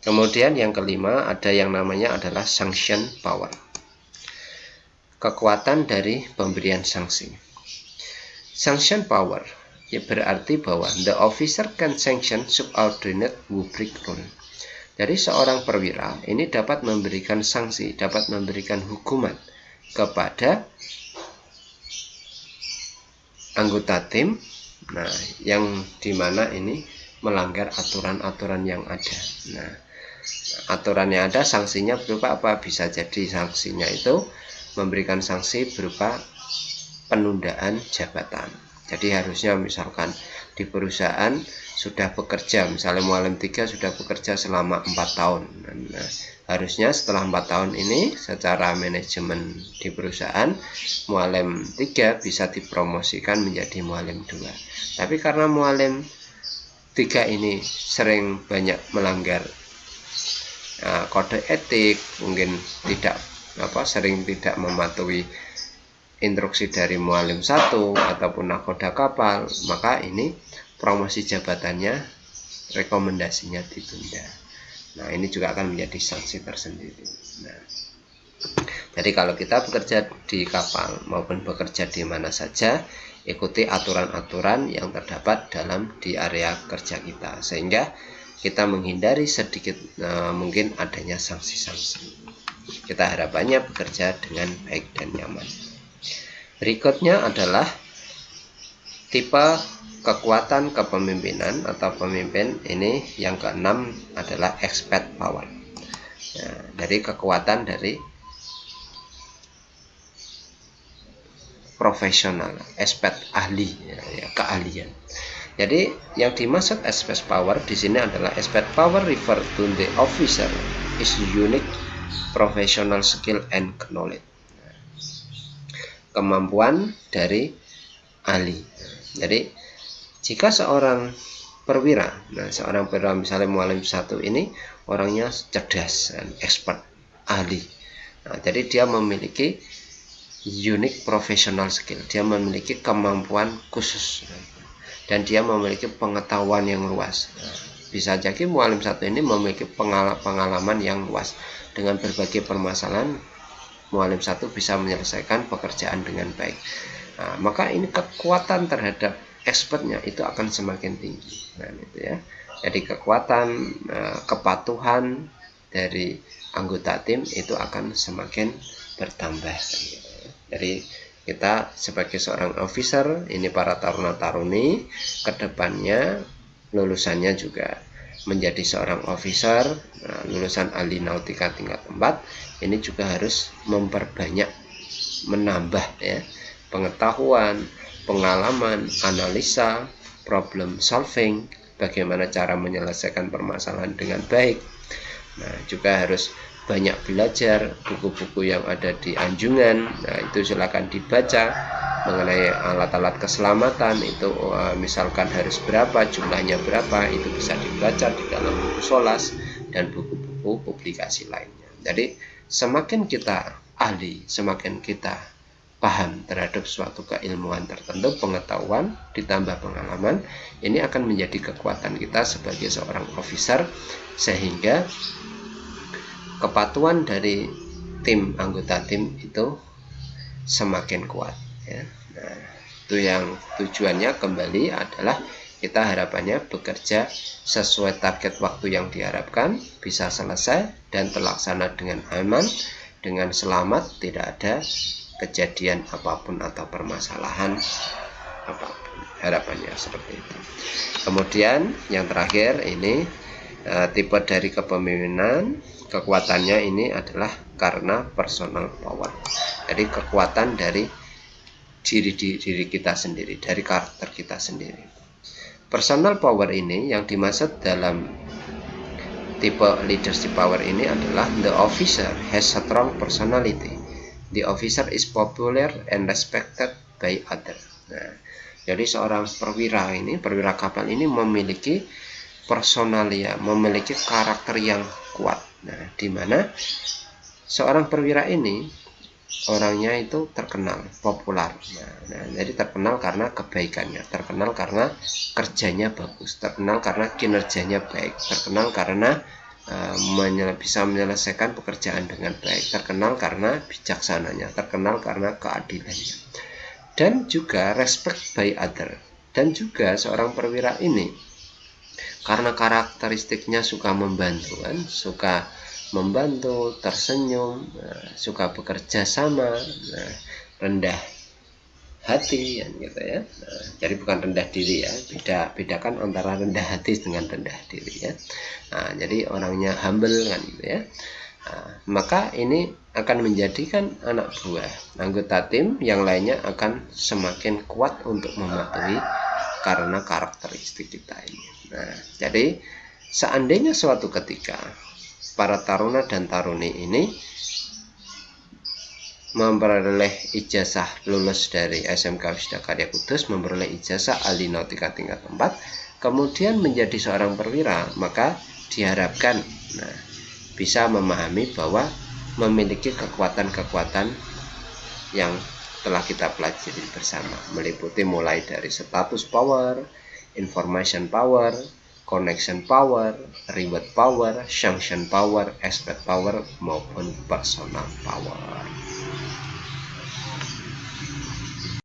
Kemudian yang kelima ada yang namanya adalah sanction power. Kekuatan dari pemberian sanksi. Sanction power ya berarti bahwa the officer can sanction subordinate who break rule. Jadi seorang perwira ini dapat memberikan sanksi, dapat memberikan hukuman kepada anggota tim, nah yang dimana ini melanggar aturan-aturan yang ada. Nah, aturan yang ada sanksinya berupa apa? Bisa jadi sanksinya itu memberikan sanksi berupa penundaan jabatan. Jadi harusnya misalkan di perusahaan sudah bekerja, misalnya mualim 3 sudah bekerja selama 4 tahun. Nah, harusnya setelah 4 tahun ini secara manajemen di perusahaan mualim 3 bisa dipromosikan menjadi mualim 2. Tapi karena mualim 3 ini sering banyak melanggar kode etik, mungkin sering tidak mematuhi instruksi dari mualim 1 ataupun nakoda kapal, maka ini promosi jabatannya, rekomendasinya ditunda. Nah, ini juga akan menjadi sanksi tersendiri. Nah, jadi kalau kita bekerja di kapal maupun bekerja di mana saja, ikuti aturan-aturan yang terdapat di area kerja kita, sehingga kita menghindari sedikit mungkin adanya sanksi-sanksi. Kita harapannya bekerja dengan baik dan nyaman. Berikutnya adalah tipe kekuatan kepemimpinan atau pemimpin. Ini yang keenam adalah expert power. Nah, dari kekuatan dari profesional, expert ahli, ya, keahlian. Jadi yang dimaksud expert power di sini adalah expert power refer to the officer is unique professional skill and knowledge. Kemampuan dari ahli. Jadi jika seorang perwira, seorang perwira misalnya mualim 1 ini orangnya cerdas dan expert, ahli. Nah, jadi dia memiliki unique professional skill, dia memiliki kemampuan khusus dan dia memiliki pengetahuan yang luas. Nah, bisa jadi mualim 1 ini memiliki pengalaman yang luas dengan berbagai permasalahan. Mualim 1 bisa menyelesaikan pekerjaan dengan baik. Nah, maka ini kekuatan terhadap expertnya itu akan semakin tinggi. Nah, itu ya. Jadi kekuatan kepatuhan dari anggota tim itu akan semakin bertambah. Jadi kita sebagai seorang officer, ini para taruna-taruni, kedepannya lulusannya juga menjadi seorang officer, lulusan ahli nautika tingkat 4, ini juga harus memperbanyak, menambah ya pengetahuan, pengalaman, analisa, problem solving, bagaimana cara menyelesaikan permasalahan dengan baik. Nah, juga harus banyak belajar buku-buku yang ada di anjungan. Nah, itu silakan dibaca mengenai alat-alat keselamatan itu, misalkan harus berapa, jumlahnya berapa, itu bisa dibaca di dalam buku SOLAS dan buku-buku publikasi lainnya. Jadi semakin kita ahli, semakin kita paham terhadap suatu keilmuan tertentu, pengetahuan ditambah pengalaman, ini akan menjadi kekuatan kita sebagai seorang officer, sehingga kepatuhan dari tim, anggota tim itu semakin kuat ya. Nah, itu yang tujuannya kembali adalah kita harapannya bekerja sesuai target waktu yang diharapkan, bisa selesai dan terlaksana dengan aman, dengan selamat, tidak ada kejadian apapun atau permasalahan apapun. Harapannya seperti itu. Kemudian yang terakhir ini tipe dari kepemimpinan, kekuatannya ini adalah karena personal power. Jadi kekuatan dari diri kita sendiri, dari karakter kita sendiri. Personal power ini yang dimaksud dalam tipe leadership power ini adalah the officer has a strong personality. The officer is popular and respected by others. Nah, jadi seorang perwira kapal ini memiliki personalia, memiliki karakter yang kuat. Nah, di mana seorang perwira ini orangnya itu terkenal, populer. Nah, jadi terkenal karena kebaikannya, terkenal karena kerjanya bagus, terkenal karena kinerjanya baik, terkenal karena bisa menyelesaikan pekerjaan dengan baik, terkenal karena bijaksananya, terkenal karena keadilannya, dan juga respect by other. Dan juga seorang perwira ini karena karakteristiknya suka membantu, kan, suka membantu, tersenyum, suka bekerja sama, rendah hati, kan, gitu ya. Jadi bukan rendah diri ya, bedakan antara rendah hati dengan rendah diri ya. Jadi orangnya humble, kan, gitu ya. Maka ini akan menjadikan anak buah, anggota tim yang lainnya akan semakin kuat untuk mematuhi karena karakteristik kita ini. Jadi seandainya suatu ketika para taruna dan taruni ini memperoleh ijazah lulus dari SMK Wisda Karya Kudus, memperoleh ijazah ahli nautika tingkat 4, kemudian menjadi seorang perwira, maka diharapkan bisa memahami bahwa memiliki kekuatan-kekuatan yang telah kita pelajari bersama, meliputi mulai dari status power, information power, connection power, reward power, sanction power, expert power, maupun personal power.